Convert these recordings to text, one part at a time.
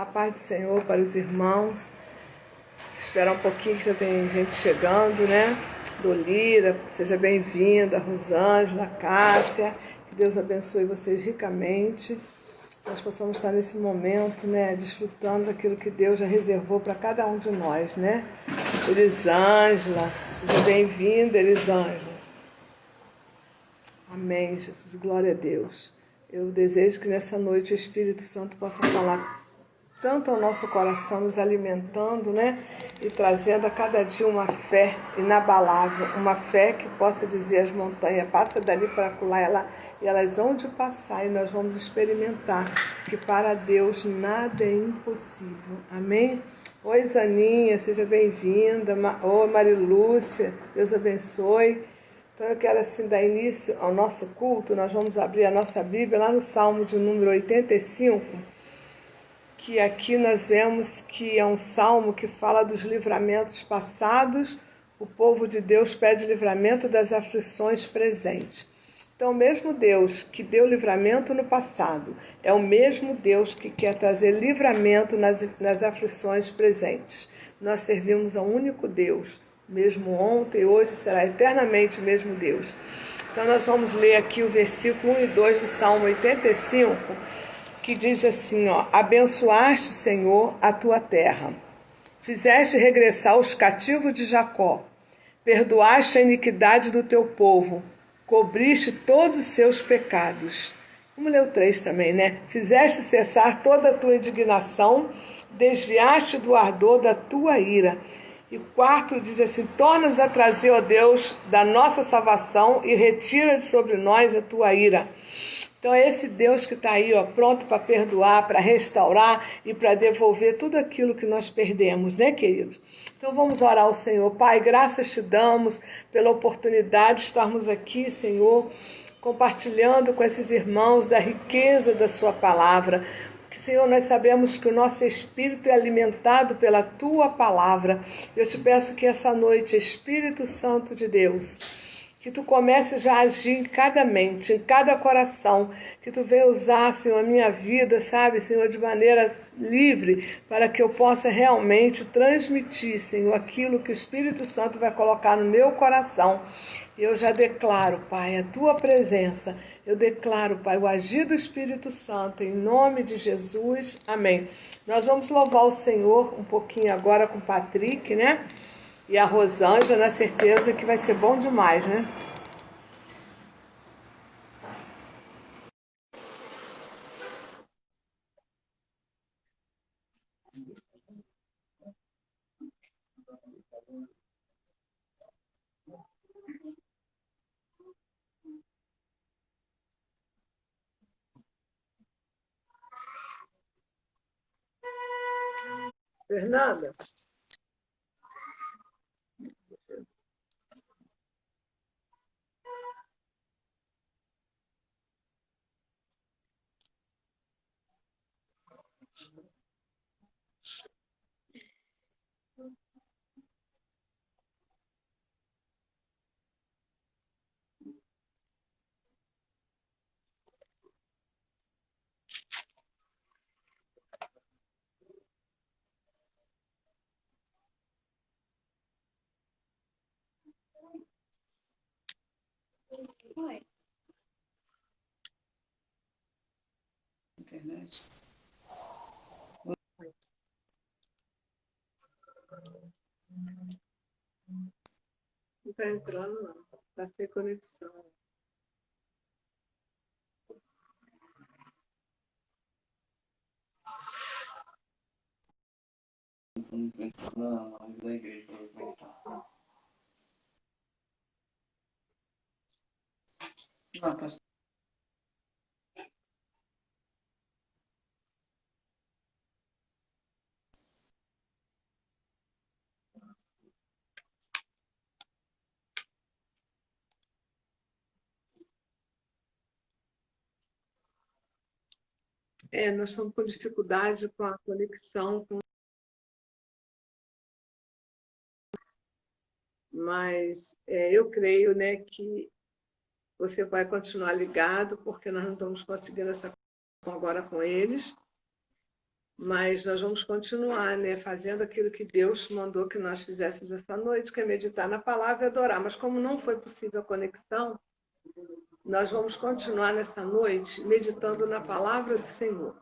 A paz do Senhor para os irmãos. Esperar um pouquinho que já tem gente chegando, né? Dolira, seja bem-vinda. Rosângela, Cássia, que Deus abençoe vocês ricamente. Nós possamos estar nesse momento, né? Desfrutando daquilo que Deus já reservou para cada um de nós, né? Elisângela, seja bem-vinda, Elisângela. Amém, Jesus, glória a Deus. Eu desejo que nessa noite o Espírito Santo possa falar tanto ao nosso coração, nos alimentando, né? E trazendo a cada dia uma fé inabalável, uma fé que possa dizer às montanhas, passa dali para acolá, e elas vão de passar, e nós vamos experimentar que para Deus nada é impossível. Amém? Oi, Zaninha, seja bem-vinda. Oi, Marilúcia, Deus abençoe. Então eu quero assim dar início ao nosso culto. Nós vamos abrir a nossa Bíblia lá no Salmo de número 85, que aqui nós vemos que é um salmo que fala dos livramentos passados. O povo de Deus pede livramento das aflições presentes. Então, o mesmo Deus que deu livramento no passado é o mesmo Deus que quer trazer livramento nas aflições presentes. Nós servimos a um único Deus, mesmo ontem e hoje será eternamente o mesmo Deus. Então, nós vamos ler aqui o versículo 1 e 2 do Salmo 85, que diz assim, ó: abençoaste, Senhor, a tua terra, fizeste regressar os cativos de Jacó, perdoaste a iniquidade do teu povo, cobriste todos os seus pecados. Vamos ler o 3 também, né? Fizeste cessar toda a tua indignação, desviaste do ardor da tua ira. E o 4 diz assim: tornas a trazer, ó Deus, da nossa salvação, e retira de sobre nós a tua ira. Então é esse Deus que está aí, ó, pronto para perdoar, para restaurar e para devolver tudo aquilo que nós perdemos, né, queridos? Então vamos orar ao Senhor. Pai, graças te damos pela oportunidade de estarmos aqui, Senhor, compartilhando com esses irmãos da riqueza da sua palavra. Porque, Senhor, nós sabemos que o nosso espírito é alimentado pela tua palavra. Eu te peço que essa noite, Espírito Santo de Deus, que tu comece já a agir em cada mente, em cada coração, que tu venha usar, Senhor, a minha vida, sabe, Senhor, de maneira livre, para que eu possa realmente transmitir, Senhor, aquilo que o Espírito Santo vai colocar no meu coração. Eu já declaro, Pai, a tua presença. Eu declaro, Pai, o agir do Espírito Santo, em nome de Jesus. Amém. Nós vamos louvar o Senhor um pouquinho agora com o Patrick, né? E a Rosângela, na certeza que vai ser bom demais, né? Fernanda? Oi. Internet. Não está entrando, não. Está sem conexão. Entrando na live da igreja para ver como é que tá. Não, tá. Nós estamos com dificuldade com a conexão, mas eu creio, né, que você vai continuar ligado, porque nós não estamos conseguindo essa conexão agora com eles. Mas nós vamos continuar, né, fazendo aquilo que Deus mandou que nós fizéssemos essa noite, que é meditar na palavra e adorar. Mas como não foi possível a conexão, nós vamos continuar nessa noite meditando na palavra do Senhor.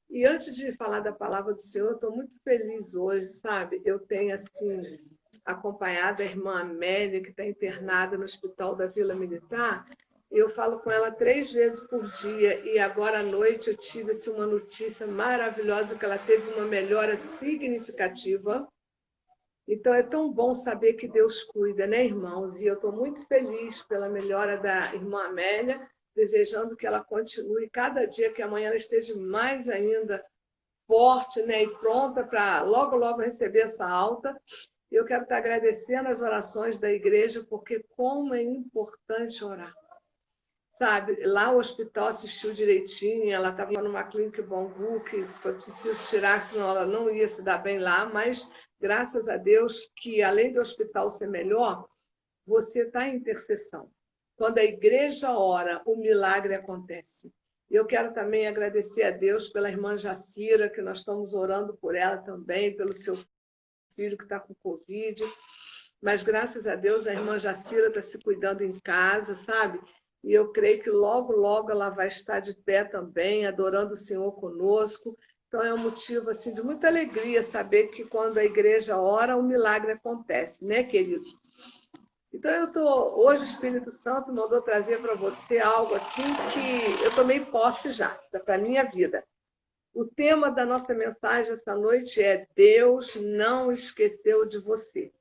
E antes de falar da palavra do Senhor, eu estou muito feliz hoje, sabe? Eu tenho, assim, acompanhado a irmã Amélia, que está internada no Hospital da Vila Militar. Eu falo com ela 3 vezes por dia. E agora à noite eu tive, assim, uma notícia maravilhosa, que ela teve uma melhora significativa. Então é tão bom saber que Deus cuida, né, irmãos? E eu estou muito feliz pela melhora da irmã Amélia, desejando que ela continue cada dia, que amanhã ela esteja mais ainda forte, né, e pronta para logo, logo receber essa alta. Eu quero estar agradecendo as orações da igreja, porque como é importante orar. Sabe, lá o hospital assistiu direitinho, ela estava numa clínica Bangu, que foi preciso tirar, senão ela não ia se dar bem lá, mas graças a Deus que, além do hospital ser melhor, você está em intercessão. Quando a igreja ora, o milagre acontece. Eu quero também agradecer a Deus pela irmã Jacira, que nós estamos orando por ela também, pelo seu filho que está com Covid. Mas, graças a Deus, a irmã Jacira está se cuidando em casa, sabe? E eu creio que logo, logo ela vai estar de pé também, adorando o Senhor conosco. Então, é um motivo assim, de muita alegria saber que quando a igreja ora, o milagre acontece, né, queridos? Então, hoje o Espírito Santo mandou trazer para você algo assim que eu tomei posse já, para a minha vida. O tema da nossa mensagem essa noite é: Deus não esqueceu de você.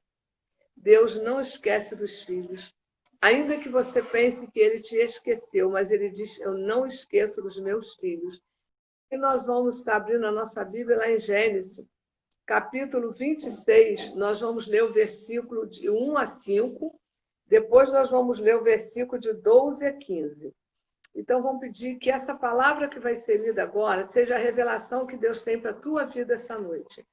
Deus não esquece dos filhos. Ainda que você pense que ele te esqueceu, mas ele diz: eu não esqueço dos meus filhos. E nós vamos estar abrindo a nossa Bíblia lá em Gênesis, capítulo 26. Nós vamos ler o versículo de 1 a 5. Depois nós vamos ler o versículo de 12 a 15. Então, vamos pedir que essa palavra que vai ser lida agora seja a revelação que Deus tem para a tua vida essa noite.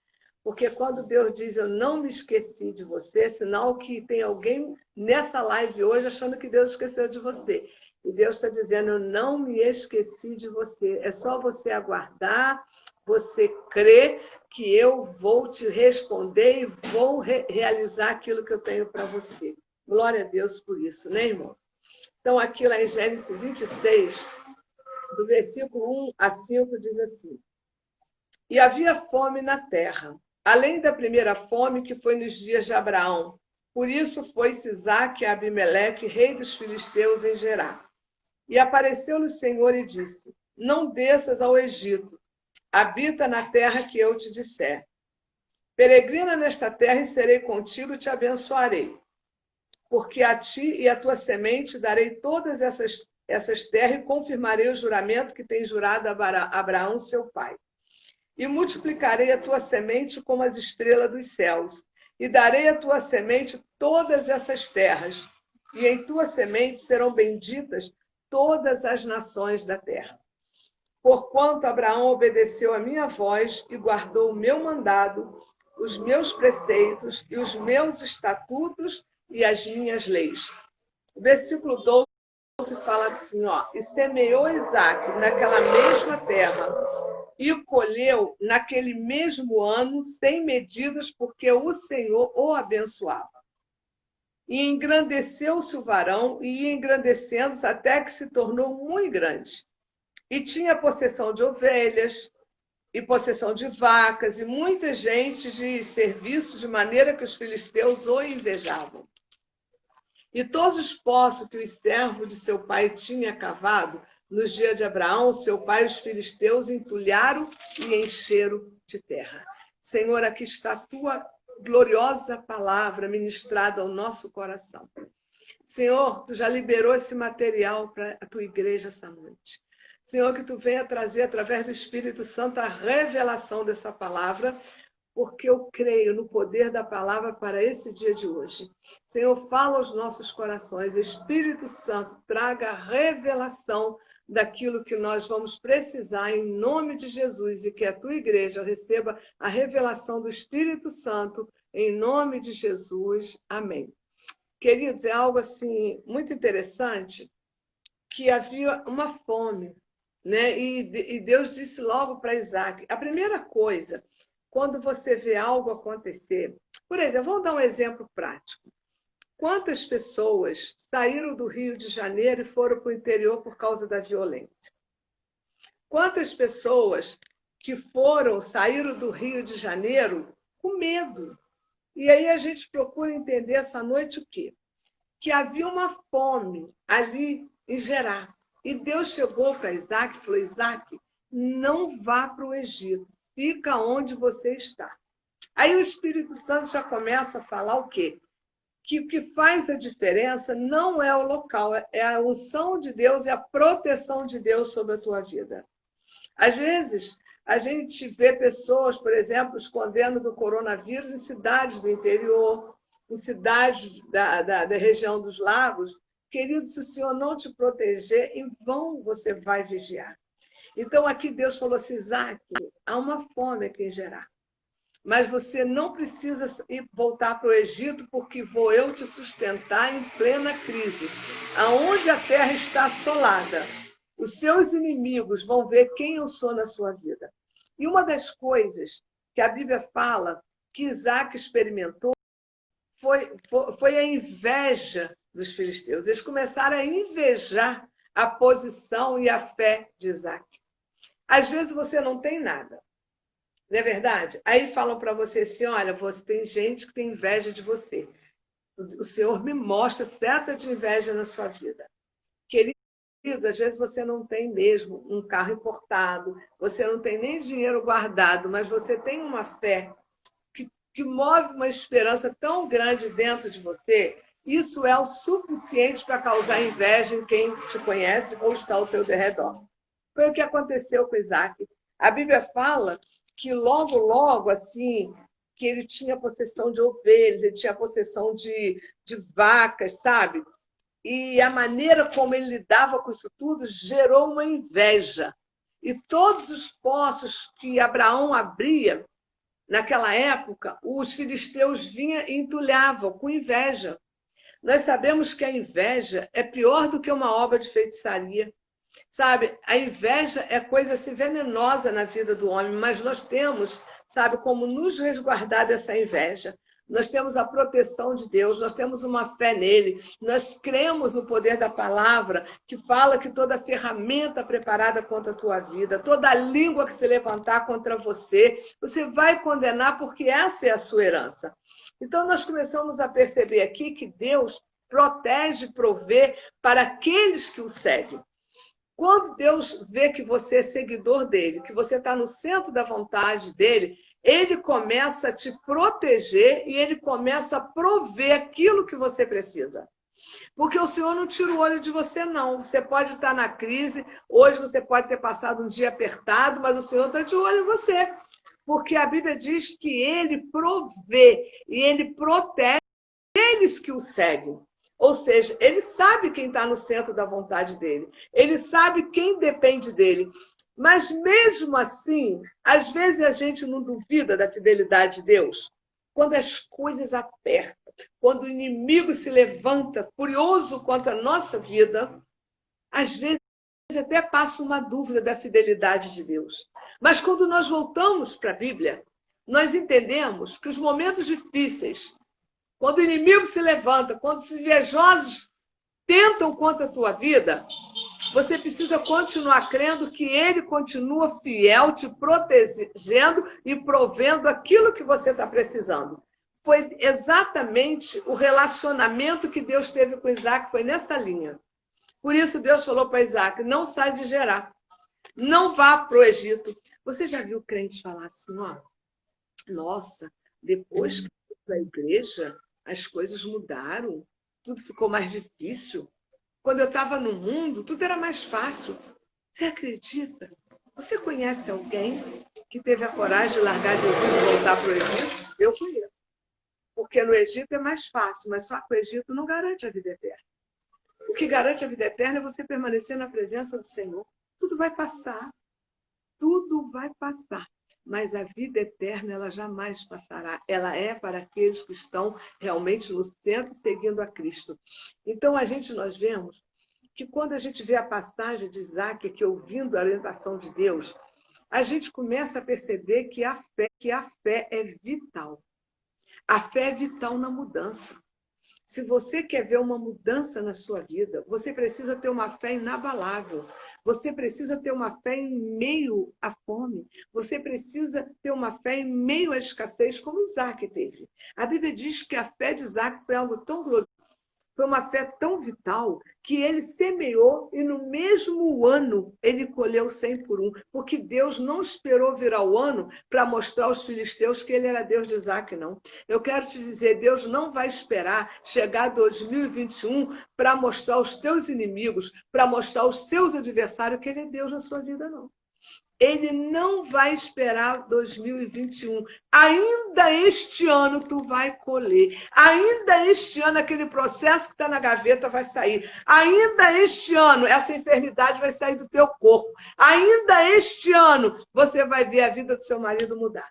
Porque quando Deus diz: eu não me esqueci de você, é sinal que tem alguém nessa live hoje achando que Deus esqueceu de você. E Deus está dizendo: eu não me esqueci de você. É só você aguardar, você crer que eu vou te responder e vou realizar aquilo que eu tenho para você. Glória a Deus por isso, né, irmão? Então, aqui lá em Gênesis 26, do versículo 1 a 5, diz assim: e havia fome na terra, além da primeira fome que foi nos dias de Abraão. Por isso foi-se Isaque a Abimeleque, rei dos filisteus, em Gerar. E apareceu-lhe o Senhor e disse: não desças ao Egito, habita na terra que eu te disser. Peregrina nesta terra e serei contigo e te abençoarei. Porque a ti e a tua semente darei todas essas terras e confirmarei o juramento que tem jurado a Abraão, seu pai. E multiplicarei a tua semente como as estrelas dos céus, e darei à tua semente todas essas terras, e em tua semente serão benditas todas as nações da terra. Porquanto Abraão obedeceu a minha voz e guardou o meu mandado, os meus preceitos e os meus estatutos e as minhas leis. O versículo 12 fala assim, ó: e semeou Isaque naquela mesma terra, e colheu naquele mesmo ano 100 medidas, porque o Senhor o abençoava. E engrandeceu-se o varão, e ia engrandecendo-se até que se tornou muito grande. E tinha possessão de ovelhas, e possessão de vacas, e muita gente de serviço, de maneira que os filisteus o invejavam. E todos os poços que o servo de seu pai tinha cavado, nos dias de Abraão, seu pai, os filisteus entulharam e encheram de terra. Senhor, aqui está a tua gloriosa palavra ministrada ao nosso coração. Senhor, tu já liberou esse material para a tua igreja essa noite. Senhor, que tu venha trazer, através do Espírito Santo, a revelação dessa palavra, porque eu creio no poder da palavra para esse dia de hoje. Senhor, fala aos nossos corações. Espírito Santo, traga a revelação daquilo que nós vamos precisar em nome de Jesus, e que a tua igreja receba a revelação do Espírito Santo em nome de Jesus. Amém. Queridos, é algo assim muito interessante, que havia uma fome né? E Deus disse logo para Isaac, a primeira coisa, quando você vê algo acontecer, por exemplo, vamos dar um exemplo prático. Quantas pessoas saíram do Rio de Janeiro e foram para o interior por causa da violência? Quantas pessoas que saíram do Rio de Janeiro com medo? E aí a gente procura entender essa noite o quê? Que havia uma fome ali em Gerar. E Deus chegou para Isaac e falou, Isaac, não vá para o Egito, fica onde você está. Aí o Espírito Santo já começa a falar o quê? Que o que faz a diferença não é o local, é a unção de Deus e a proteção de Deus sobre a tua vida. Às vezes, a gente vê pessoas, por exemplo, escondendo do coronavírus em cidades do interior, em cidades da região dos lagos. Querido, se o Senhor não te proteger, em vão você vai vigiar. Então, aqui Deus falou assim, Isaac, há uma fome aqui em Gerar. Mas você não precisa voltar para o Egito, porque vou eu te sustentar em plena crise. Aonde a terra está assolada, os seus inimigos vão ver quem eu sou na sua vida. E uma das coisas que a Bíblia fala que Isaac experimentou foi a inveja dos filisteus. Eles começaram a invejar a posição e a fé de Isaac. Às vezes você não tem nada. Não é verdade? Aí falam para você assim, olha, você tem gente que tem inveja de você. O Senhor me mostra seta de inveja na sua vida. Querido, às vezes você não tem mesmo um carro importado, você não tem nem dinheiro guardado, mas você tem uma fé que move uma esperança tão grande dentro de você. Isso é o suficiente para causar inveja em quem te conhece ou está ao teu derredor. Foi o que aconteceu com Isaac. A Bíblia fala que logo, assim, que ele tinha possessão de ovelhas, ele tinha possessão de vacas, sabe? E a maneira como ele lidava com isso tudo gerou uma inveja. E todos os poços que Abraão abria, naquela época, os filisteus vinham e entulhavam com inveja. Nós sabemos que a inveja é pior do que uma obra de feitiçaria. Sabe, a inveja é coisa assim, venenosa na vida do homem, mas nós temos, sabe, como nos resguardar dessa inveja. Nós temos a proteção de Deus, nós temos uma fé nele, nós cremos no poder da palavra, que fala que toda ferramenta preparada contra a tua vida, toda língua que se levantar contra você, você vai condenar, porque essa é a sua herança. Então, nós começamos a perceber aqui que Deus protege, provê para aqueles que o seguem. Quando Deus vê que você é seguidor dele, que você está no centro da vontade dele, ele começa a te proteger e ele começa a prover aquilo que você precisa. Porque o Senhor não tira o olho de você, não. Você pode estar na crise, hoje você pode ter passado um dia apertado, mas o Senhor está de olho em você. Porque a Bíblia diz que ele provê e ele protege aqueles que o seguem. Ou seja, ele sabe quem está no centro da vontade dele. Ele sabe quem depende dele. Mas mesmo assim, às vezes a gente não duvida da fidelidade de Deus. Quando as coisas apertam, quando o inimigo se levanta furioso contra a nossa vida, às vezes até passa uma dúvida da fidelidade de Deus. Mas quando nós voltamos para a Bíblia, nós entendemos que os momentos difíceis, quando o inimigo se levanta, quando os invejosos tentam contra a tua vida, você precisa continuar crendo que ele continua fiel, te protegendo e provendo aquilo que você está precisando. Foi exatamente o relacionamento que Deus teve com Isaac, foi nessa linha. Por isso Deus falou para Isaac, não sai de Gerar, não vá para o Egito. Você já viu crentes falar assim, ó, nossa, depois que eu fui para a igreja, as coisas mudaram, tudo ficou mais difícil. Quando eu estava no mundo, tudo era mais fácil. Você acredita? Você conhece alguém que teve a coragem de largar Jesus e voltar para o Egito? Eu conheço. Porque no Egito é mais fácil, mas só que o Egito não garante a vida eterna. O que garante a vida eterna é você permanecer na presença do Senhor. Tudo vai passar. Tudo vai passar. Mas a vida eterna, ela jamais passará. Ela é para aqueles que estão realmente no centro, seguindo a Cristo. Então, nós vemos que quando a gente vê a passagem de Isaac, que ouvindo a orientação de Deus, a gente começa a perceber que a fé é vital. A fé é vital na mudança. Se você quer ver uma mudança na sua vida, você precisa ter uma fé inabalável. Você precisa ter uma fé em meio à fome. Você precisa ter uma fé em meio à escassez, como Isaac teve. A Bíblia diz que a fé de Isaac foi algo tão glorioso, foi uma fé tão vital, que ele semeou e no mesmo ano ele colheu 100 por 1, porque Deus não esperou virar o ano para mostrar aos filisteus que ele era Deus de Isaac, não. Eu quero te dizer, Deus não vai esperar chegar 2021 para mostrar aos teus inimigos, para mostrar aos seus adversários que ele é Deus na sua vida, não. Ele não vai esperar 2021. Ainda este ano tu vai colher. Ainda este ano aquele processo que está na gaveta vai sair. Ainda este ano essa enfermidade vai sair do teu corpo. Ainda este ano você vai ver a vida do seu marido mudar.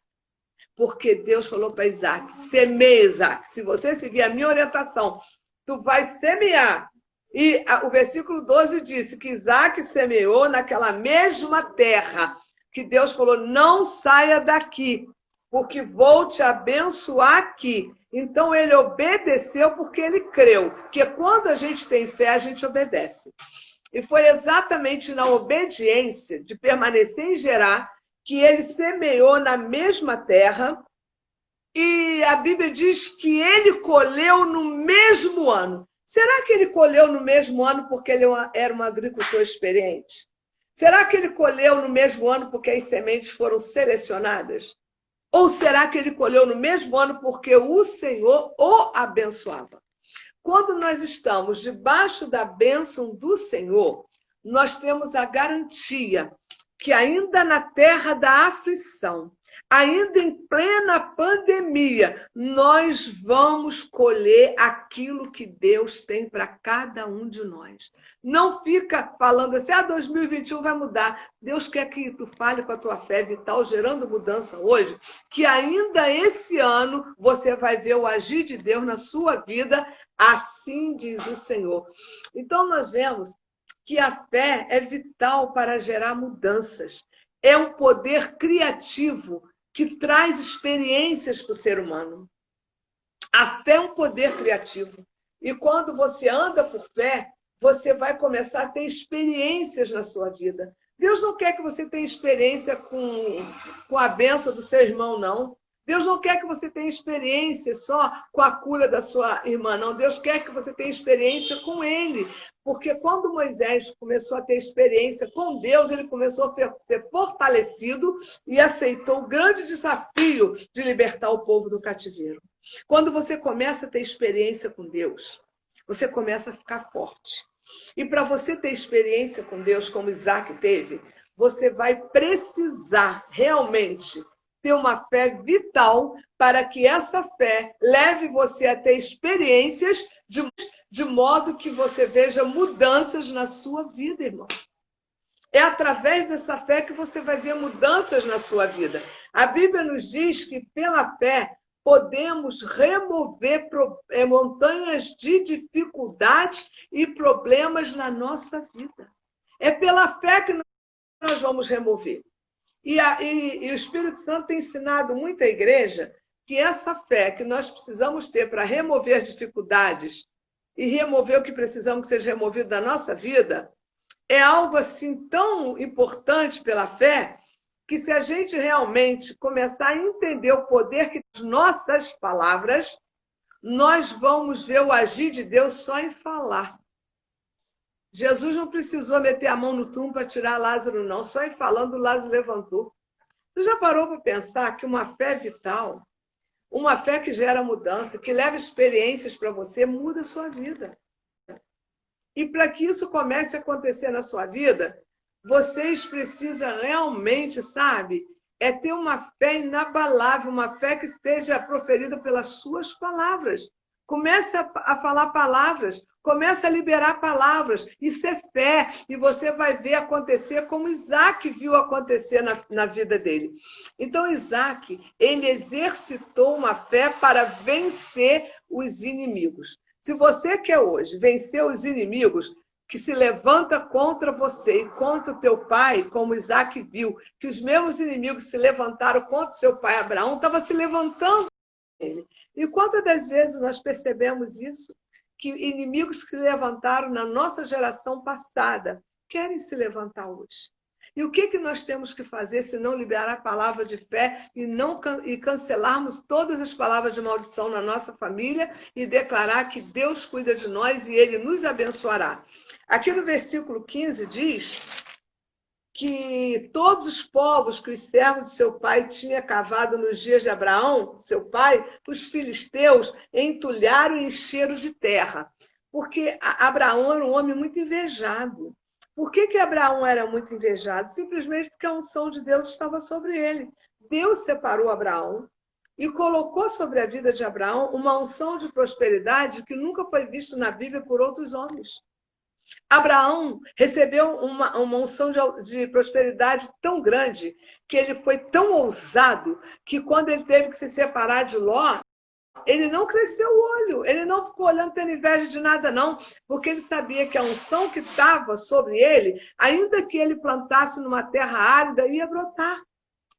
Porque Deus falou para Isaac, semeia, Isaac. Se você seguir a minha orientação, tu vai semear. E o versículo 12 disse que Isaac semeou naquela mesma terra, que Deus falou, não saia daqui, porque vou te abençoar aqui. Então ele obedeceu porque ele creu, que quando a gente tem fé, a gente obedece. E foi exatamente na obediência de permanecer em Gerar que ele semeou na mesma terra, e a Bíblia diz que ele colheu no mesmo ano. Será que ele colheu no mesmo ano porque ele era um agricultor experiente? Será que ele colheu no mesmo ano porque as sementes foram selecionadas? Ou será que ele colheu no mesmo ano porque o Senhor o abençoava? Quando nós estamos debaixo da bênção do Senhor, nós temos a garantia que ainda na terra da aflição, ainda em plena pandemia, nós vamos colher aquilo que Deus tem para cada um de nós. Não fica falando assim, 2021 vai mudar. Deus quer que tu fale com a tua fé vital, gerando mudança hoje, que ainda esse ano você vai ver o agir de Deus na sua vida, assim diz o Senhor. Então nós vemos que a fé é vital para gerar mudanças. É um poder criativo que traz experiências para o ser humano. A fé é um poder criativo. E quando você anda por fé, você vai começar a ter experiências na sua vida. Deus não quer que você tenha experiência com a bênção do seu irmão, não. Deus não quer que você tenha experiência só com a cura da sua irmã, não. Deus quer que você tenha experiência com Ele. Porque quando Moisés começou a ter experiência com Deus, ele começou a ser fortalecido e aceitou o grande desafio de libertar o povo do cativeiro. Quando você começa a ter experiência com Deus, você começa a ficar forte. E para você ter experiência com Deus, como Isaac teve, você vai precisar realmente ter uma fé vital para que essa fé leve você a ter experiências de modo que você veja mudanças na sua vida, irmão. É através dessa fé que você vai ver mudanças na sua vida. A Bíblia nos diz que pela fé podemos remover montanhas de dificuldades e problemas na nossa vida. É pela fé que nós vamos remover. E o Espírito Santo tem ensinado muita igreja que essa fé que nós precisamos ter para remover as dificuldades e remover o que precisamos que seja removido da nossa vida, é algo assim tão importante pela fé, que se a gente realmente começar a entender o poder que as nossas palavras, nós vamos ver o agir de Deus só em falar. Jesus não precisou meter a mão no túmulo para tirar Lázaro, não. Só em falando, Lázaro levantou. Tu já parou para pensar que uma fé vital, uma fé que gera mudança, que leva experiências para você, muda a sua vida. E para que isso comece a acontecer na sua vida, vocês precisam realmente, sabe, ter uma fé inabalável, uma fé que seja proferida pelas suas palavras. Comece a falar palavras, comece a liberar palavras. Isso é fé. E você vai ver acontecer como Isaac viu acontecer na vida dele. Então, Isaac, ele exercitou uma fé para vencer os inimigos. Se você quer hoje vencer os inimigos, que se levanta contra você e contra o teu pai, como Isaac viu, que os mesmos inimigos se levantaram contra o seu pai Abraão, estava se levantando ele. E quantas das vezes nós percebemos isso? Que inimigos que se levantaram na nossa geração passada querem se levantar hoje. E o que nós temos que fazer se não liberar a palavra de fé e cancelarmos todas as palavras de maldição na nossa família e declarar que Deus cuida de nós e Ele nos abençoará? Aqui no versículo 15 diz que todos os povos que os servos de seu pai tinham cavado nos dias de Abraão, seu pai, os filisteus entulharam e encheram de terra. Porque Abraão era um homem muito invejado. Por que Abraão era muito invejado? Simplesmente porque a unção de Deus estava sobre ele. Deus separou Abraão e colocou sobre a vida de Abraão uma unção de prosperidade que nunca foi vista na Bíblia por outros homens. Abraão recebeu uma unção de prosperidade tão grande que ele foi tão ousado que quando ele teve que se separar de Ló, ele não cresceu o olho, ele não ficou olhando tendo inveja de nada, não, porque ele sabia que a unção que estava sobre ele, ainda que ele plantasse numa terra árida, ia brotar.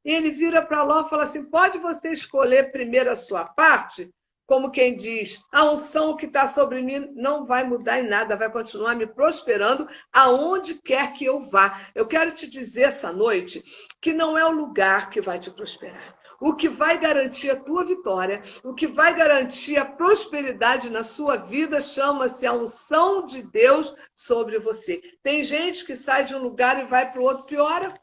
E ele vira para Ló e fala assim: pode você escolher primeiro a sua parte? Como quem diz, a unção que está sobre mim não vai mudar em nada, vai continuar me prosperando aonde quer que eu vá. Eu quero te dizer essa noite que não é o lugar que vai te prosperar. O que vai garantir a tua vitória, o que vai garantir a prosperidade na sua vida, chama-se a unção de Deus sobre você. Tem gente que sai de um lugar e vai para o outro, piora.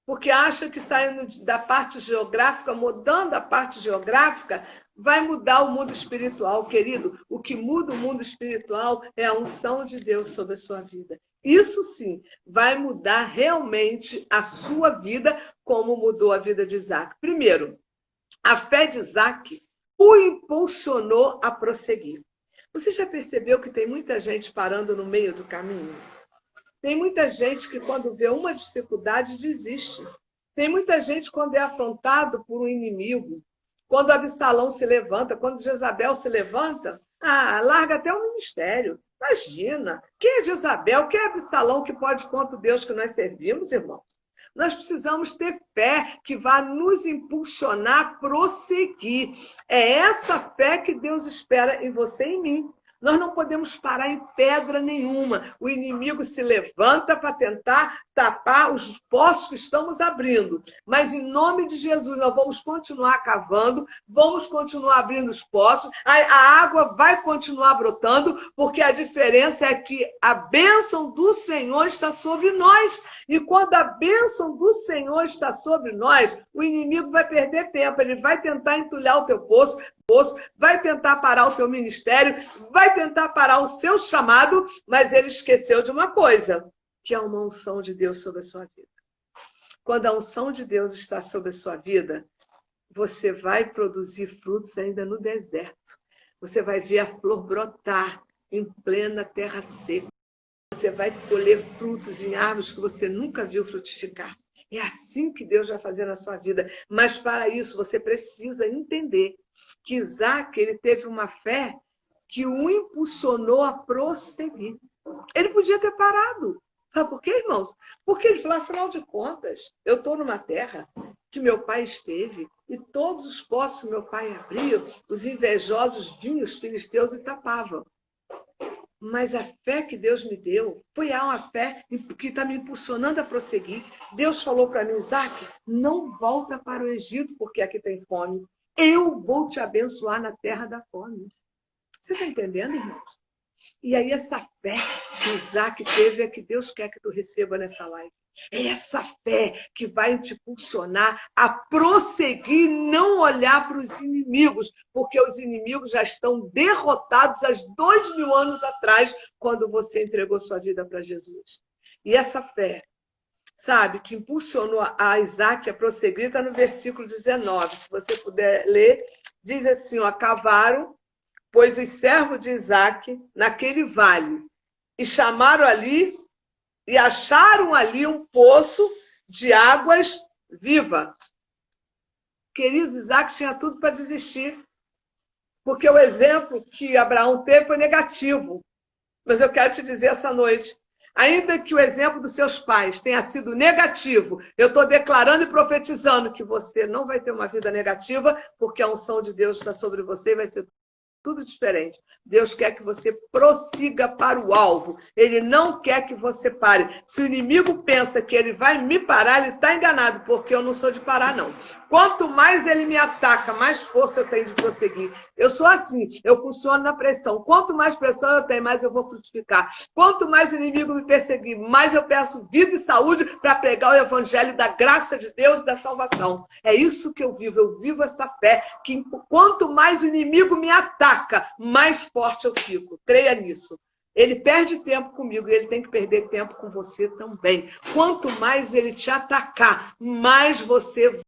Porque acha que saindo da parte geográfica, mudando a parte geográfica, vai mudar o mundo espiritual, querido. O que muda o mundo espiritual é a unção de Deus sobre a sua vida. Isso sim vai mudar realmente a sua vida, como mudou a vida de Isaac. Primeiro, a fé de Isaac o impulsionou a prosseguir. Você já percebeu que tem muita gente parando no meio do caminho? Tem muita gente que, quando vê uma dificuldade, desiste. Tem muita gente, quando é afrontado por um inimigo, quando Absalão se levanta, quando Jezabel se levanta, larga até o ministério. Imagina, quem é Jezabel, quem é Absalão que pode contra o Deus que nós servimos, irmãos? Nós precisamos ter fé que vai nos impulsionar a prosseguir. É essa fé que Deus espera em você e em mim. Nós não podemos parar em pedra nenhuma. O inimigo se levanta para tentar tapar os poços que estamos abrindo. Mas, em nome de Jesus, nós vamos continuar cavando, vamos continuar abrindo os poços, a água vai continuar brotando, porque a diferença é que a bênção do Senhor está sobre nós. E quando a bênção do Senhor está sobre nós, o inimigo vai perder tempo, ele vai tentar entulhar o teu poço, vai tentar parar o teu ministério, vai tentar parar o seu chamado, mas ele esqueceu de uma coisa, que é uma unção de Deus sobre a sua vida. Quando a unção de Deus está sobre a sua vida, você vai produzir frutos ainda no deserto. Você vai ver a flor brotar em plena terra seca. Você vai colher frutos em árvores que você nunca viu frutificar. É assim que Deus vai fazer na sua vida. Mas para isso você precisa entender que Isaac, ele teve uma fé que o impulsionou a prosseguir. Ele podia ter parado. Sabe por quê, irmãos? Porque ele falou, afinal de contas, eu estou numa terra que meu pai esteve, e todos os poços que meu pai abriu, os invejosos vinham, os filisteus, e tapavam. Mas a fé que Deus me deu foi uma fé que está me impulsionando a prosseguir. Deus falou para mim, Isaac, não volta para o Egito, porque aqui tem fome. Eu vou te abençoar na terra da fome. Você está entendendo, irmãos? E aí essa fé que Isaac teve é que Deus quer que tu receba nessa live. É essa fé que vai te impulsionar a prosseguir, não olhar para os inimigos, porque os inimigos já estão derrotados há 2000 anos atrás, quando você entregou sua vida para Jesus. E essa fé, sabe, que impulsionou a Isaac a prosseguir, está no versículo 19. Se você puder ler, diz assim, ó, cavaram, pois os servos de Isaac, naquele vale, e chamaram ali, e acharam ali um poço de águas viva. Queridos, Isaac tinha tudo para desistir, porque o exemplo que Abraão teve foi negativo. Mas eu quero te dizer essa noite, ainda que o exemplo dos seus pais tenha sido negativo, eu estou declarando e profetizando que você não vai ter uma vida negativa, porque a unção de Deus está sobre você e vai ser tudo diferente. Deus quer que você prossiga para o alvo. Ele não quer que você pare. Se o inimigo pensa que ele vai me parar, ele está enganado, porque eu não sou de parar, não. Quanto mais ele me ataca, mais força eu tenho de prosseguir. Eu sou assim, eu funciono na pressão. Quanto mais pressão eu tenho, mais eu vou frutificar. Quanto mais o inimigo me perseguir, mais eu peço vida e saúde para pregar o evangelho da graça de Deus e da salvação. É isso que eu vivo essa fé, que quanto mais o inimigo me ataca, mais forte eu fico. Creia nisso. Ele perde tempo comigo e ele tem que perder tempo com você também. Quanto mais ele te atacar, mais você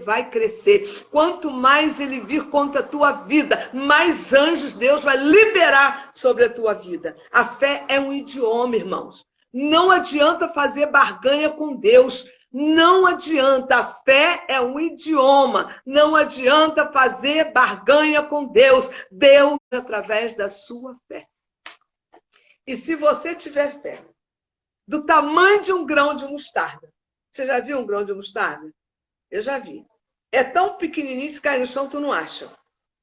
vai crescer. Quanto mais ele vir contra a tua vida, mais anjos Deus vai liberar sobre a tua vida. A fé é um idioma, irmãos. Não adianta fazer barganha com Deus. Não adianta, a fé é um idioma. Não adianta fazer barganha com Deus. Deus através da sua fé. E se você tiver fé do tamanho de um grão de mostarda, você já viu um grão de mostarda? Eu já vi. É tão pequenininho, se cair no chão, tu não acha.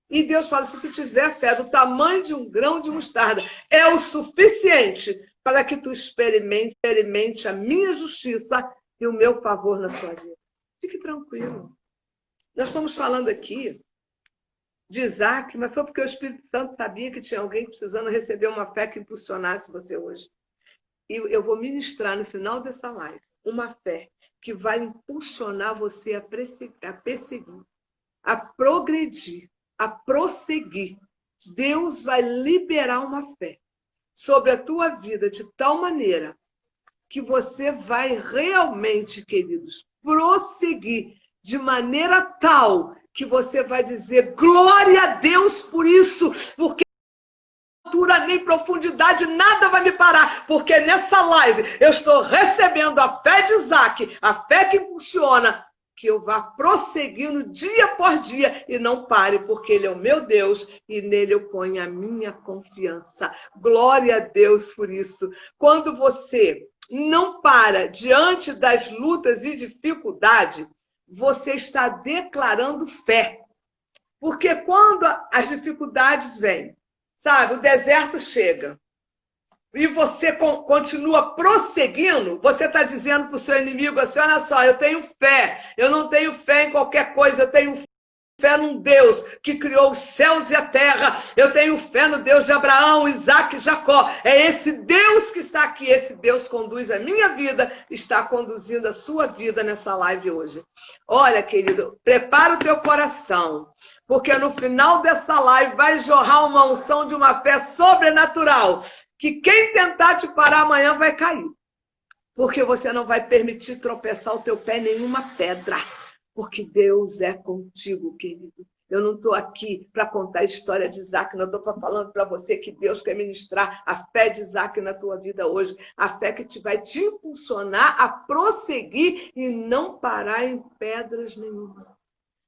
E Deus fala, se tu tiver fé do tamanho de um grão de mostarda, é o suficiente para que tu experimente a minha justiça e o meu favor na sua vida. Fique tranquilo. Nós estamos falando aqui de Isaac, mas foi porque o Espírito Santo sabia que tinha alguém precisando receber uma fé que impulsionasse você hoje. E eu vou ministrar no final dessa live uma fé que vai impulsionar você a perseguir, a progredir, a prosseguir. Deus vai liberar uma fé sobre a tua vida de tal maneira que você vai realmente, queridos, prosseguir de maneira tal que você vai dizer glória a Deus por isso, porque altura nem profundidade, nada vai me parar, porque nessa live eu estou recebendo a fé de Isaac, a fé que impulsiona, que eu vá prosseguindo dia por dia e não pare, porque Ele é o meu Deus e nele eu ponho a minha confiança. Glória a Deus por isso. Quando você não para diante das lutas e dificuldades, você está declarando fé. Porque quando as dificuldades vêm, sabe, o deserto chega, e você continua prosseguindo, você está dizendo para o seu inimigo assim, olha só, eu tenho fé, eu não tenho fé em qualquer coisa, eu tenho fé num Deus que criou os céus e a terra, eu tenho fé no Deus de Abraão, Isaac e Jacó, é esse Deus que está aqui, esse Deus conduz a minha vida, está conduzindo a sua vida nessa live hoje. Olha, querido, prepara o teu coração, porque no final dessa live vai jorrar uma unção de uma fé sobrenatural, que quem tentar te parar amanhã vai cair. Porque você não vai permitir tropeçar o teu pé em nenhuma pedra. Porque Deus é contigo, querido. Eu não estou aqui para contar a história de Isaac, não estou falando para você que Deus quer ministrar a fé de Isaac na tua vida hoje. A fé que vai te impulsionar a prosseguir e não parar em pedras nenhuma.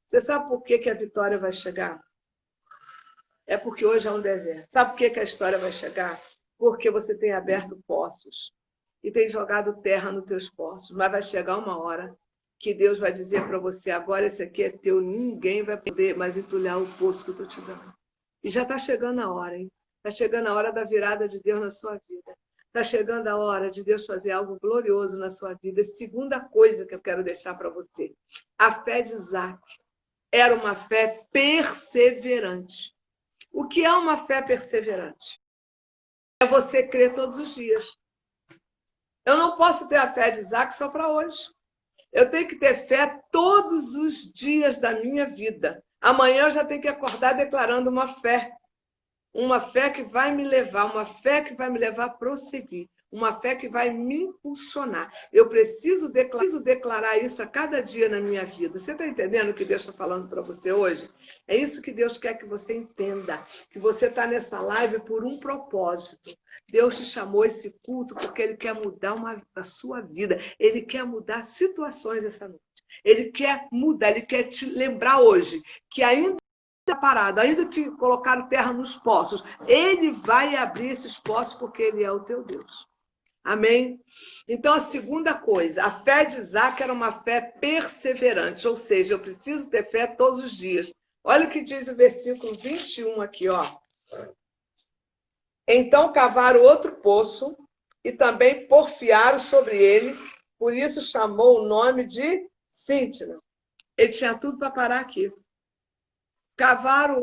Você sabe por que a vitória vai chegar? É porque hoje é um deserto. Sabe por que a história vai chegar? Porque você tem aberto poços e tem jogado terra nos teus poços. Mas vai chegar uma hora que Deus vai dizer para você, agora esse aqui é teu, ninguém vai poder mais entulhar o poço que eu estou te dando. E já está chegando a hora, hein? Está chegando a hora da virada de Deus na sua vida. Está chegando a hora de Deus fazer algo glorioso na sua vida. E segunda coisa que eu quero deixar para você. A fé de Isaac era uma fé perseverante. O que é uma fé perseverante? É você crer todos os dias. Eu não posso ter a fé de Isaac só para hoje. Eu tenho que ter fé todos os dias da minha vida. Amanhã eu já tenho que acordar declarando uma fé. Uma fé que vai me levar, uma fé que vai me levar a prosseguir. Uma fé que vai me impulsionar. Eu preciso declarar isso a cada dia na minha vida. Você está entendendo o que Deus está falando para você hoje? É isso que Deus quer que você entenda. Que você está nessa live por um propósito. Deus te chamou esse culto porque Ele quer mudar a sua vida. Ele quer mudar situações essa noite. Ele quer mudar, Ele quer te lembrar hoje que ainda parado, ainda que colocaram terra nos poços, ele vai abrir esses poços porque ele é o teu Deus. Amém? Então, a segunda coisa, a fé de Isaac era uma fé perseverante, ou seja, eu preciso ter fé todos os dias. Olha o que diz o versículo 21 aqui, ó. Então cavaram outro poço e também porfiaram sobre ele, por isso chamou o nome de Sitna. Ele tinha tudo para parar aqui. Cavaram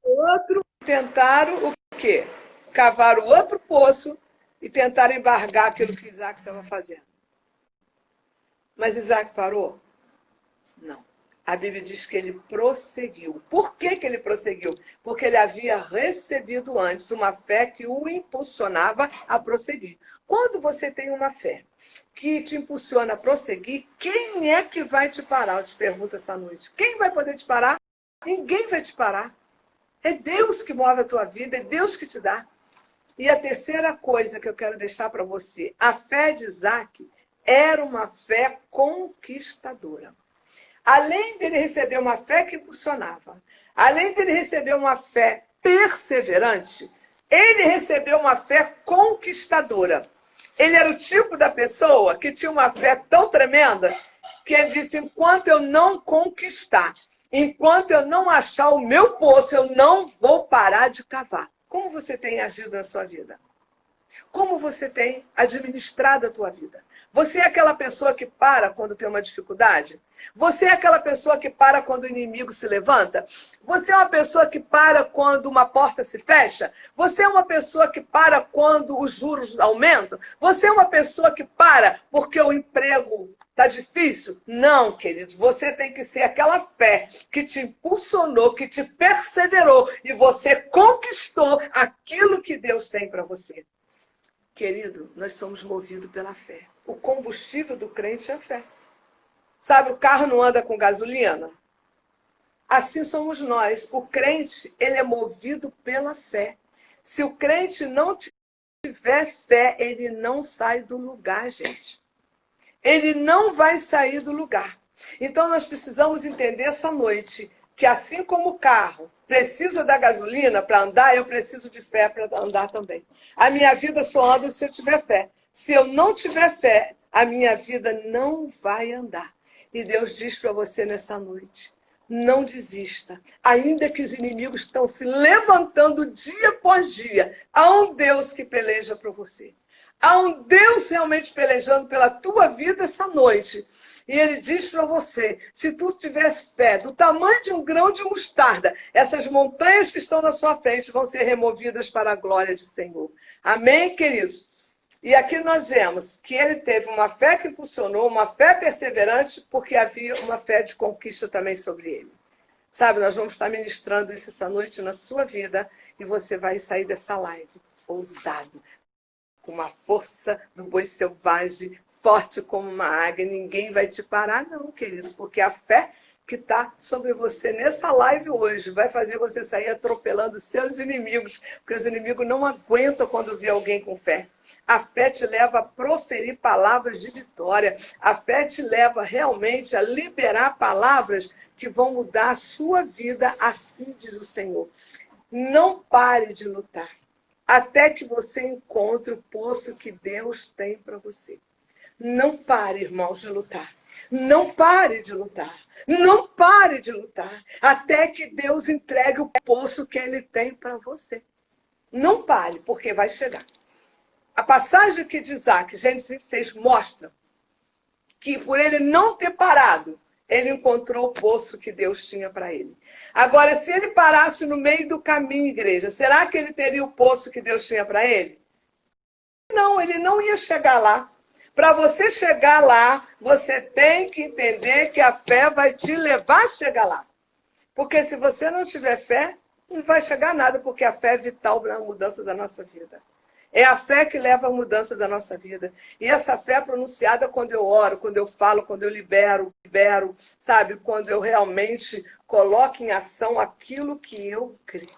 outro, tentaram o quê? Cavaram outro poço e tentaram embargar aquilo que Isaac estava fazendo. Mas Isaac parou? Não. A Bíblia diz que ele prosseguiu. Por que ele prosseguiu? Porque ele havia recebido antes uma fé que o impulsionava a prosseguir. Quando você tem uma fé que te impulsiona a prosseguir, quem é que vai te parar? Eu te pergunto essa noite. Quem vai poder te parar? Ninguém vai te parar. É Deus que move a tua vida, é Deus que te dá. E a terceira coisa que eu quero deixar para você, a fé de Isaac era uma fé conquistadora. Além dele receber uma fé que impulsionava, além dele receber uma fé perseverante, ele recebeu uma fé conquistadora. Ele era o tipo da pessoa que tinha uma fé tão tremenda que ele disse, enquanto eu não conquistar, enquanto eu não achar o meu poço, eu não vou parar de cavar. Como você tem agido na sua vida? Como você tem administrado a tua vida? Você é aquela pessoa que para quando tem uma dificuldade? Você é aquela pessoa que para quando o inimigo se levanta? Você é uma pessoa que para quando uma porta se fecha? Você é uma pessoa que para quando os juros aumentam? Você é uma pessoa que para porque o emprego está difícil? Não, querido. Você tem que ser aquela fé que te impulsionou, que te perseverou e você conquistou aquilo que Deus tem para você. Querido, nós somos movidos pela fé. O combustível do crente é a fé. Sabe, o carro não anda com gasolina? Assim somos nós. O crente, ele é movido pela fé. Se o crente não tiver fé, ele não sai do lugar, gente. Ele não vai sair do lugar. Então, nós precisamos entender essa noite que assim como o carro precisa da gasolina para andar, eu preciso de fé para andar também. A minha vida só anda se eu tiver fé. Se eu não tiver fé, a minha vida não vai andar. E Deus diz para você nessa noite, não desista. Ainda que os inimigos estão se levantando dia após dia, há um Deus que peleja por você. Há um Deus realmente pelejando pela tua vida essa noite. E ele diz para você, se tu tivesse fé do tamanho de um grão de mostarda, essas montanhas que estão na sua frente vão ser removidas para a glória do Senhor. Amém, queridos? E aqui nós vemos que ele teve uma fé que impulsionou, uma fé perseverante, porque havia uma fé de conquista também sobre ele. Sabe, nós vamos estar ministrando isso essa noite na sua vida e você vai sair dessa live ousado, com uma força do boi selvagem, forte como uma águia. Ninguém vai te parar, não, querido, porque a fé que está sobre você nessa live hoje vai fazer você sair atropelando seus inimigos, porque os inimigos não aguentam quando vê alguém com fé. A fé te leva a proferir palavras de vitória. A fé te leva realmente a liberar palavras que vão mudar a sua vida, assim diz o Senhor. Não pare de lutar até que você encontre o poço que Deus tem para você. Não pare, irmãos, de lutar. Não pare de lutar. Não pare de lutar até que Deus entregue o poço que Ele tem para você. Não pare, porque vai chegar. A passagem aqui de Isaac, Gênesis 26, mostra que por ele não ter parado, ele encontrou o poço que Deus tinha para ele. Agora, se ele parasse no meio do caminho, igreja, será que ele teria o poço que Deus tinha para ele? Não, ele não ia chegar lá. Para você chegar lá, você tem que entender que a fé vai te levar a chegar lá. Porque se você não tiver fé, não vai chegar a nada, porque a fé é vital para a mudança da nossa vida. É a fé que leva à mudança da nossa vida. E essa fé é pronunciada quando eu oro, quando eu falo, quando eu libero, sabe? Quando eu realmente coloco em ação aquilo que eu creio.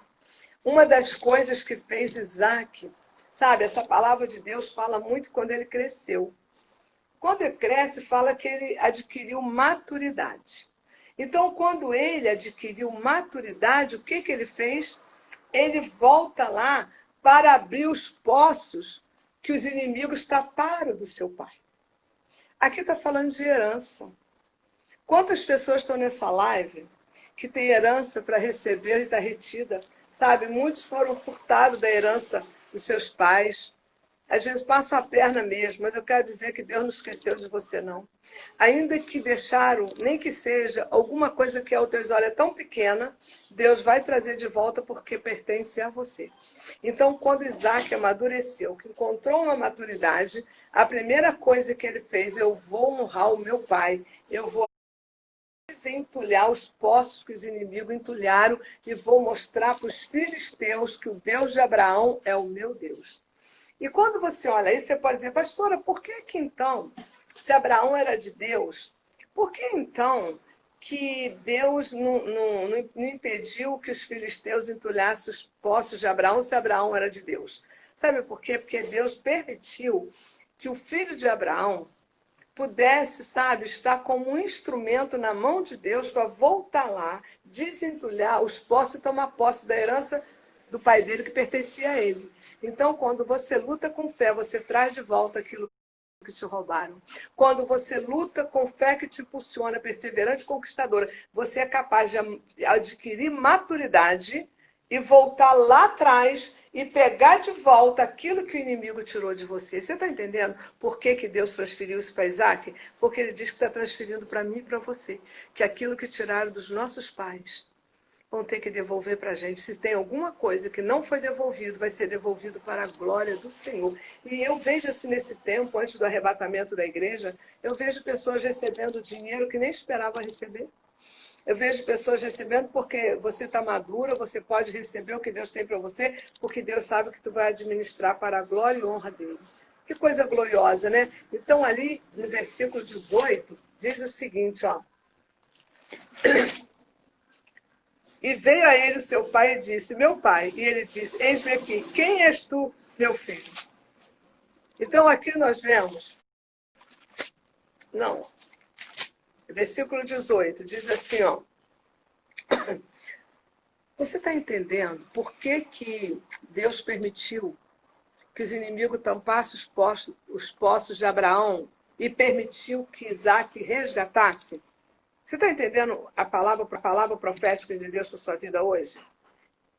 Uma das coisas que fez Isaac, sabe? Essa palavra de Deus fala muito quando ele cresceu. Quando ele cresce, fala que ele adquiriu maturidade. Então, quando ele adquiriu maturidade, o que ele fez? Ele volta lá para abrir os poços que os inimigos taparam do seu pai. Aqui está falando de herança. Quantas pessoas estão nessa live que tem herança para receber e está retida? Sabe, muitos foram furtados da herança dos seus pais. Às vezes passam a perna mesmo, mas eu quero dizer que Deus não esqueceu de você, não. Ainda que deixaram, nem que seja alguma coisa que aos teus olhos é tão pequena, Deus vai trazer de volta porque pertence a você. Então, quando Isaac amadureceu, que encontrou uma maturidade, a primeira coisa que ele fez, eu vou honrar o meu pai, eu vou entulhar os poços que os inimigos entulharam e vou mostrar para os filisteus que o Deus de Abraão é o meu Deus. E quando você olha aí, você pode dizer, pastora, por que então, se Abraão era de Deus, por que então que Deus não impediu que os filisteus entulhassem os poços de Abraão se Abraão era de Deus? Sabe por quê? Porque Deus permitiu que o filho de Abraão pudesse, sabe, estar como um instrumento na mão de Deus para voltar lá, desentulhar os poços e tomar posse da herança do pai dele que pertencia a ele. Então, quando você luta com fé, você traz de volta aquilo que te roubaram. Quando você luta com fé que te impulsiona, perseverante e conquistadora, você é capaz de adquirir maturidade e voltar lá atrás e pegar de volta aquilo que o inimigo tirou de você. Você está entendendo por que Deus transferiu isso para Isaac? Porque ele diz que está transferindo para mim e para você. Que aquilo que tiraram dos nossos pais vão ter que devolver para a gente. Se tem alguma coisa que não foi devolvido, vai ser devolvido para a glória do Senhor. E eu vejo assim nesse tempo, antes do arrebatamento da igreja, eu vejo pessoas recebendo dinheiro que nem esperavam receber. Eu vejo pessoas recebendo porque você está madura, você pode receber o que Deus tem para você, porque Deus sabe que tu vai administrar para a glória e honra dele. Que coisa gloriosa, né? Então ali no versículo 18, diz o seguinte, ó. E veio a ele seu pai e disse, meu pai. E ele disse, eis-me aqui, quem és tu, meu filho? Então aqui nós vemos, não, versículo 18, diz assim, ó. Você está entendendo por que Deus permitiu que os inimigos tampassem os poços de Abraão e permitiu que Isaac resgatasse? Você está entendendo a palavra profética de Deus para a sua vida hoje?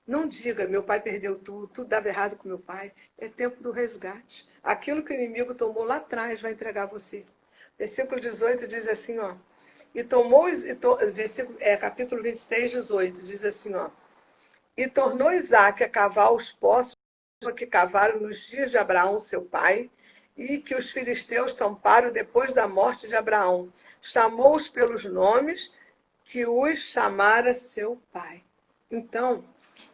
Não diga, meu pai perdeu tudo dava errado com meu pai. É tempo do resgate. Aquilo que o inimigo tomou lá atrás vai entregar a você. Versículo 18 diz assim, ó. Capítulo 26, 18, diz assim, ó. E tornou Isaac a cavar os poços que cavaram nos dias de Abraão, seu pai, e que os filisteus tamparam depois da morte de Abraão. Chamou-os pelos nomes que os chamara seu pai. Então,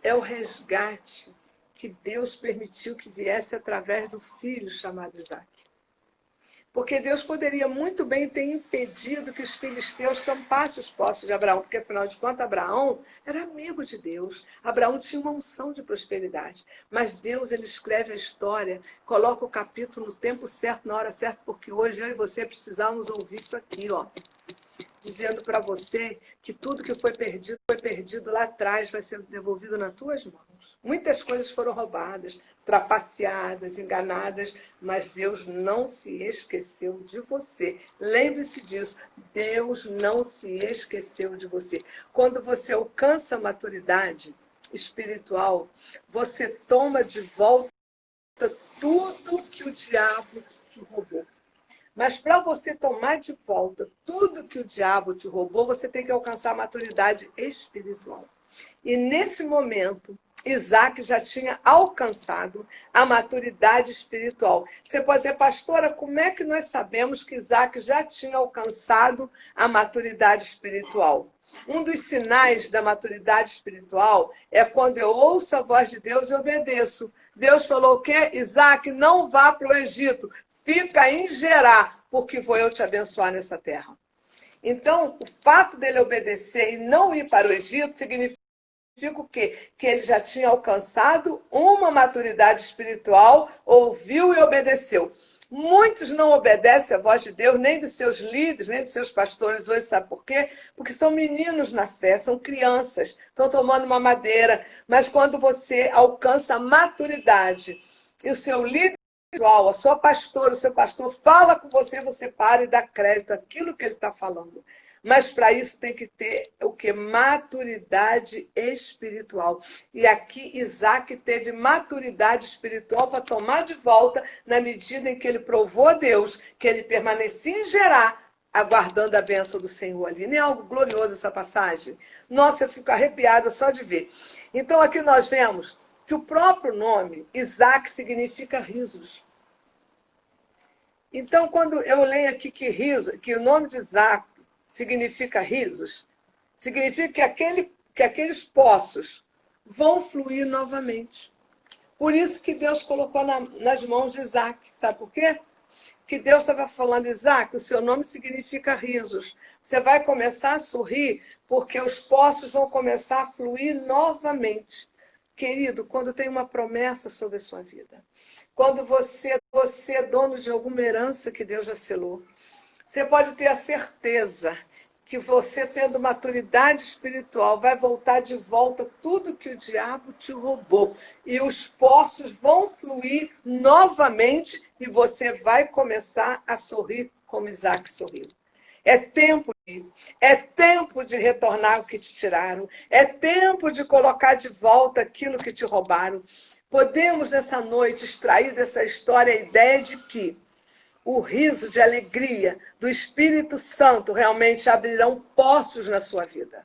é o resgate que Deus permitiu que viesse através do filho chamado Isaac. Porque Deus poderia muito bem ter impedido que os filisteus tampassem os poços de Abraão, porque afinal de contas Abraão era amigo de Deus. Abraão tinha uma unção de prosperidade. Mas Deus, ele escreve a história, coloca o capítulo no tempo certo, na hora certa, porque hoje eu e você precisamos ouvir isso aqui, ó. Dizendo para você que tudo que foi perdido lá atrás, vai ser devolvido nas tuas mãos. Muitas coisas foram roubadas, trapaceadas, enganadas, mas Deus não se esqueceu de você. Lembre-se disso, Deus não se esqueceu de você. Quando você alcança a maturidade espiritual, você toma de volta tudo que o diabo te roubou. Mas para você tomar de volta tudo que o diabo te roubou, você tem que alcançar a maturidade espiritual. E nesse momento, Isaac já tinha alcançado a maturidade espiritual. Você pode dizer, pastora, como é que nós sabemos que Isaac já tinha alcançado a maturidade espiritual? Um dos sinais da maturidade espiritual é quando eu ouço a voz de Deus e obedeço. Deus falou o quê? Isaac, não vá para o Egito. Fica em Gerar, porque vou eu te abençoar nessa terra. Então, o fato dele obedecer e não ir para o Egito significa o quê? Que ele já tinha alcançado uma maturidade espiritual, ouviu e obedeceu. Muitos não obedecem à voz de Deus, nem dos seus líderes, nem dos seus pastores hoje, sabe por quê? Porque são meninos na fé, são crianças, estão tomando uma madeira. Mas quando você alcança a maturidade e o seu líder espiritual, a sua pastora, o seu pastor fala com você, você para e dá crédito àquilo que ele está falando. Mas para isso tem que ter o que? Maturidade espiritual. E aqui Isaac teve maturidade espiritual para tomar de volta na medida em que ele provou a Deus que ele permanecia em Gerar, aguardando a bênção do Senhor ali. Não é algo glorioso essa passagem? Nossa, eu fico arrepiada só de ver. Então aqui nós vemos que o próprio nome Isaac significa risos. Então quando eu leio aqui que o nome de Isaac significa risos, significa que aqueles poços vão fluir novamente. Por isso que Deus colocou nas mãos de Isaac. Sabe por quê? Que Deus estava falando, Isaac, o seu nome significa risos. Você vai começar a sorrir porque os poços vão começar a fluir novamente. Querido, quando tem uma promessa sobre a sua vida, quando você é dono de alguma herança que Deus já selou, você pode ter a certeza que você, tendo maturidade espiritual, vai voltar de volta tudo que o diabo te roubou. E os poços vão fluir novamente e você vai começar a sorrir como Isaac sorriu. É tempo de retornar o que te tiraram. É tempo de colocar de volta aquilo que te roubaram. Podemos, nessa noite, extrair dessa história a ideia de que o riso de alegria do Espírito Santo realmente abrirão poços na sua vida.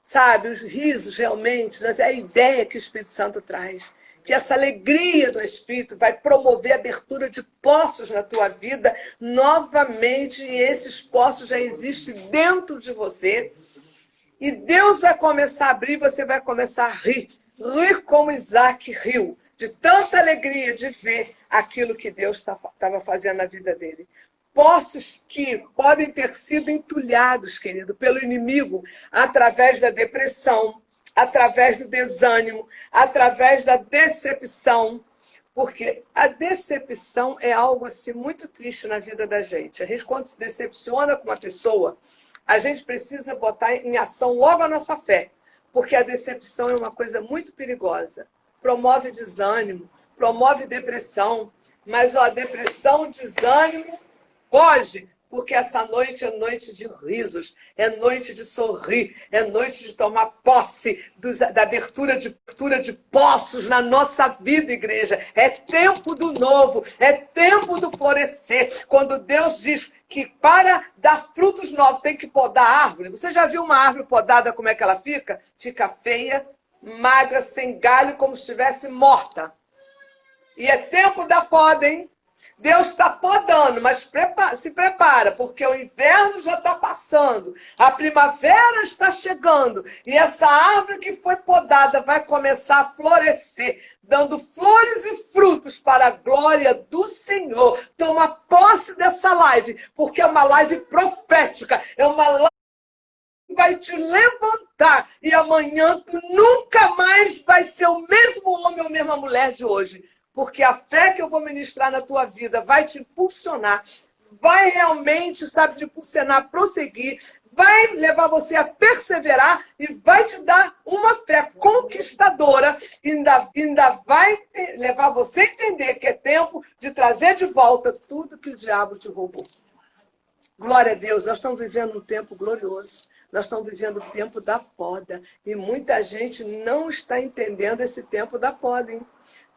Sabe, os risos realmente, é a ideia que o Espírito Santo traz. Que essa alegria do Espírito vai promover a abertura de poços na tua vida novamente, e esses poços já existem dentro de você. E Deus vai começar a abrir, você vai começar a rir. Rir como Isaac riu, de tanta alegria de ver aquilo que Deus estava fazendo na vida dele. Poços que podem ter sido entulhados, querido, pelo inimigo, através da depressão, através do desânimo, através da decepção. Porque a decepção é algo assim muito triste na vida da gente. A gente, quando se decepciona com uma pessoa, a gente precisa botar em ação logo a nossa fé. Porque a decepção é uma coisa muito perigosa. Promove desânimo, promove depressão. Mas a depressão, desânimo, foge. Porque essa noite é noite de risos, é noite de sorrir, é noite de tomar posse da abertura de poços na nossa vida, igreja. É tempo do novo, é tempo do florescer. Quando Deus diz que para dar frutos novos tem que podar a árvore. Você já viu uma árvore podada, como é que ela fica? Fica feia, magra, sem galho, como se estivesse morta. E é tempo da poda, hein? Deus está podando, mas se prepara, porque o inverno já está passando, a primavera está chegando, e essa árvore que foi podada vai começar a florescer, dando flores e frutos para a glória do Senhor. Toma posse dessa live, porque é uma live profética, é uma live que vai te levantar, e amanhã tu nunca mais vai ser o mesmo homem ou a mesma mulher de hoje. Porque a fé que eu vou ministrar na tua vida vai te impulsionar, vai realmente, sabe, te impulsionar, prosseguir, vai levar você a perseverar e vai te dar uma fé conquistadora, ainda vai levar você a entender que é tempo de trazer de volta tudo que o diabo te roubou. Glória a Deus, nós estamos vivendo um tempo glorioso. Nós estamos vivendo o tempo da poda. E muita gente não está entendendo esse tempo da poda, hein?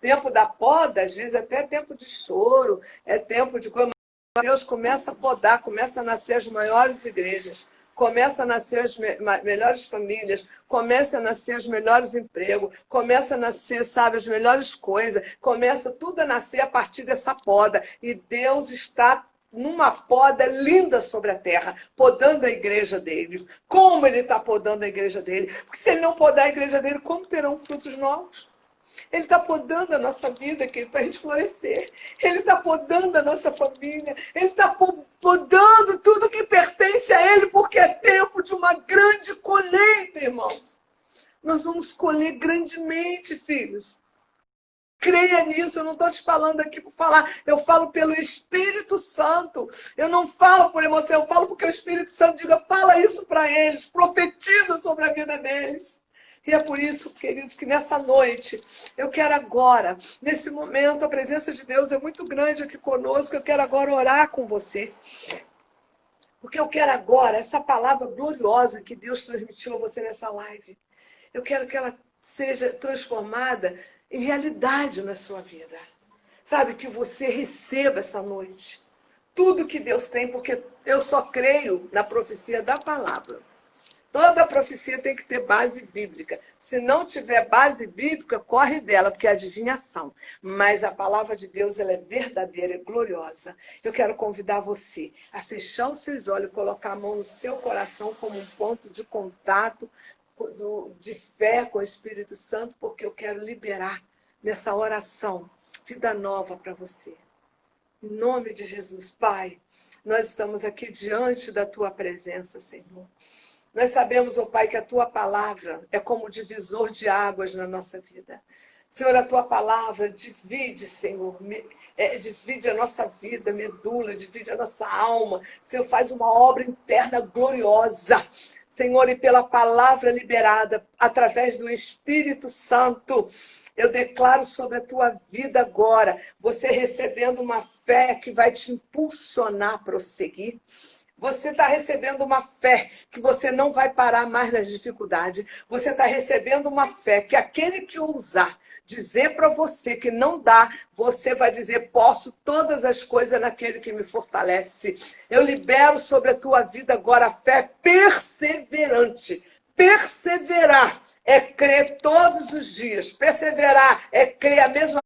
Tempo da poda, às vezes até tempo de choro, é tempo de coisa. Deus começa a podar, começa a nascer as maiores igrejas, começa a nascer as melhores famílias, começa a nascer os melhores empregos, começa a nascer, sabe, as melhores coisas, começa tudo a nascer a partir dessa poda. E Deus está numa poda linda sobre a terra, podando a igreja dele. Como ele está podando a igreja dele? Porque se ele não podar a igreja dele, como terão frutos novos? Ele está podando a nossa vida, para a gente florescer. Ele está podando a nossa família. Ele está podando tudo que pertence a ele, porque é tempo de uma grande colheita, irmãos. Nós vamos colher grandemente, filhos. Creia nisso, eu não estou te falando aqui por falar, eu falo pelo Espírito Santo. Eu não falo por emoção, eu falo porque o Espírito Santo diga, fala isso para eles, profetiza sobre a vida deles. E é por isso, queridos, que nessa noite, eu quero agora, nesse momento, a presença de Deus é muito grande aqui conosco, eu quero agora orar com você. Porque eu quero agora, essa palavra gloriosa que Deus transmitiu a você nessa live, eu quero que ela seja transformada em realidade na sua vida. Sabe, que você receba essa noite tudo que Deus tem, porque eu só creio na profecia da palavra. Toda profecia tem que ter base bíblica. Se não tiver base bíblica, corre dela, porque é adivinhação. Mas a palavra de Deus, ela é verdadeira, é gloriosa. Eu quero convidar você a fechar os seus olhos e colocar a mão no seu coração como um ponto de contato, de fé com o Espírito Santo, porque eu quero liberar nessa oração vida nova para você. Em nome de Jesus, Pai, nós estamos aqui diante da Tua presença, Senhor. Nós sabemos, ó Pai, que a Tua palavra é como divisor de águas na nossa vida. Senhor, a Tua palavra divide, Senhor, divide a nossa vida, medula, divide a nossa alma. Senhor, faz uma obra interna gloriosa. Senhor, e pela palavra liberada, através do Espírito Santo, eu declaro sobre a tua vida agora, você recebendo uma fé que vai te impulsionar a prosseguir. Você está recebendo uma fé que você não vai parar mais nas dificuldades. Você está recebendo uma fé que aquele que ousar dizer para você que não dá, você vai dizer, posso todas as coisas naquele que me fortalece. Eu libero sobre a tua vida agora a fé perseverante. Perseverar é crer todos os dias. Perseverar é crer a mesma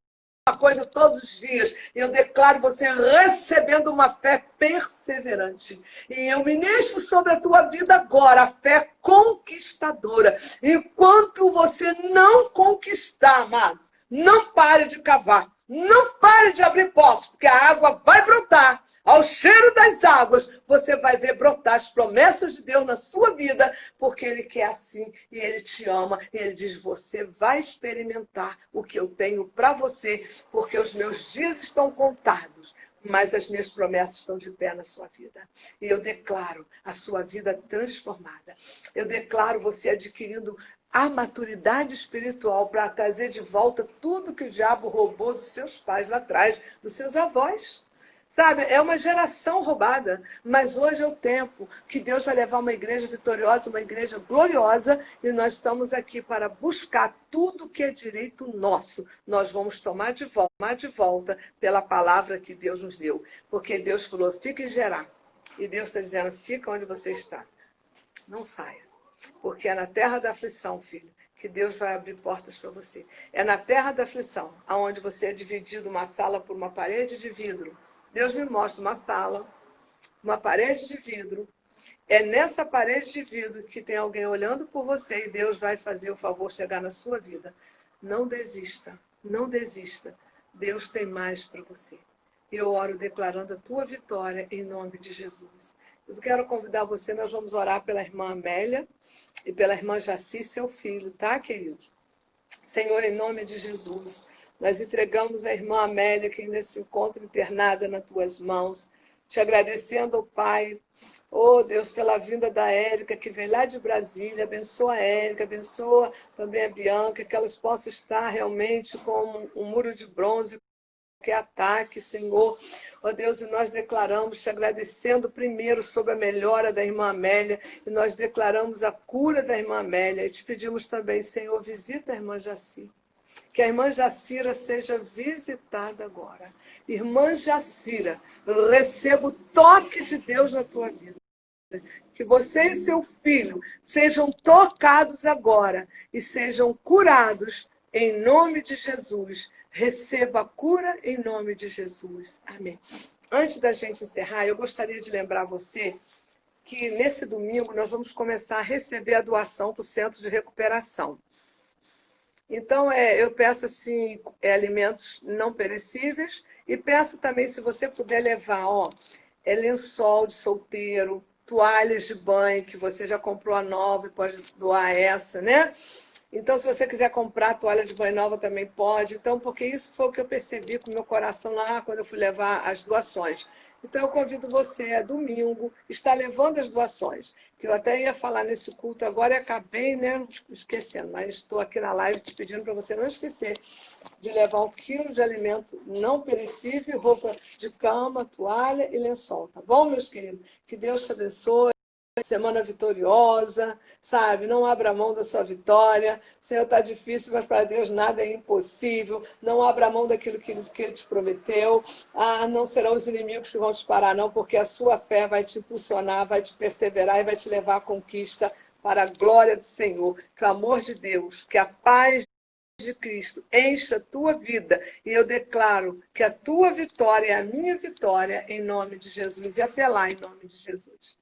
coisa todos os dias. Eu declaro você recebendo uma fé perseverante. E eu ministro sobre a tua vida agora a fé conquistadora. Enquanto você não conquistar, amado, não pare de cavar. Não pare de abrir poços, porque a água vai brotar. Ao cheiro das águas, você vai ver brotar as promessas de Deus na sua vida, porque Ele quer assim e Ele te ama. E Ele diz, você vai experimentar o que eu tenho para você, porque os meus dias estão contados, mas as minhas promessas estão de pé na sua vida. E eu declaro a sua vida transformada. Eu declaro você adquirindo a maturidade espiritual para trazer de volta tudo que o diabo roubou dos seus pais lá atrás, dos seus avós. Sabe, é uma geração roubada, mas hoje é o tempo que Deus vai levar uma igreja vitoriosa, uma igreja gloriosa, e nós estamos aqui para buscar tudo que é direito nosso. Nós vamos tomar de volta pela palavra que Deus nos deu. Porque Deus falou, fica em Gerar. E Deus está dizendo, fica onde você está. Não saia. Porque é na terra da aflição, filho, que Deus vai abrir portas para você. É na terra da aflição, onde você é dividido uma sala por uma parede de vidro. Deus me mostra uma sala, uma parede de vidro. É nessa parede de vidro que tem alguém olhando por você e Deus vai fazer o favor chegar na sua vida. Não desista, não desista. Deus tem mais para você. Eu oro declarando a tua vitória em nome de Jesus. Eu quero convidar você, nós vamos orar pela irmã Amélia e pela irmã Jaci, seu filho, tá, querido? Senhor, em nome de Jesus, nós entregamos a irmã Amélia, que ainda se encontra internada nas tuas mãos, te agradecendo, Pai, oh Deus, pela vinda da Érica, que vem lá de Brasília, abençoa a Érica, abençoa também a Bianca, que elas possam estar realmente com um muro de bronze, que ataque, Senhor. Ó Deus, e nós declaramos, te agradecendo primeiro sobre a melhora da irmã Amélia, e nós declaramos a cura da irmã Amélia, e te pedimos também, Senhor, visita a irmã Jaci. Que a irmã Jacira seja visitada agora. Irmã Jacira, receba o toque de Deus na tua vida. Que você e seu filho sejam tocados agora e sejam curados em nome de Jesus. Receba a cura em nome de Jesus. Amém. Antes da gente encerrar, eu gostaria de lembrar você que nesse domingo nós vamos começar a receber a doação para o Centro de Recuperação. Então, eu peço assim, alimentos não perecíveis e peço também, se você puder levar, lençol de solteiro, toalhas de banho, que você já comprou a nova e pode doar essa, né? Então, se você quiser comprar toalha de banho nova, também pode. Então, porque isso foi o que eu percebi com o meu coração lá quando eu fui levar as doações. Então, eu convido você, é domingo, está levando as doações. Que eu até ia falar nesse culto agora e acabei, né, esquecendo. Mas estou aqui na live te pedindo para você não esquecer de levar 1 quilo de alimento não perecível, roupa de cama, toalha e lençol. Tá bom, meus queridos? Que Deus te abençoe. Semana vitoriosa, sabe? Não abra mão da sua vitória. Senhor, está difícil, mas para Deus nada é impossível. Não abra mão daquilo que Ele te prometeu. Ah, não serão os inimigos que vão te parar, não, porque a sua fé vai te impulsionar, vai te perseverar e vai te levar à conquista para a glória do Senhor. Clamor de Deus, que a paz de Cristo encha a tua vida. E eu declaro que a tua vitória é a minha vitória, em nome de Jesus. E até lá, em nome de Jesus.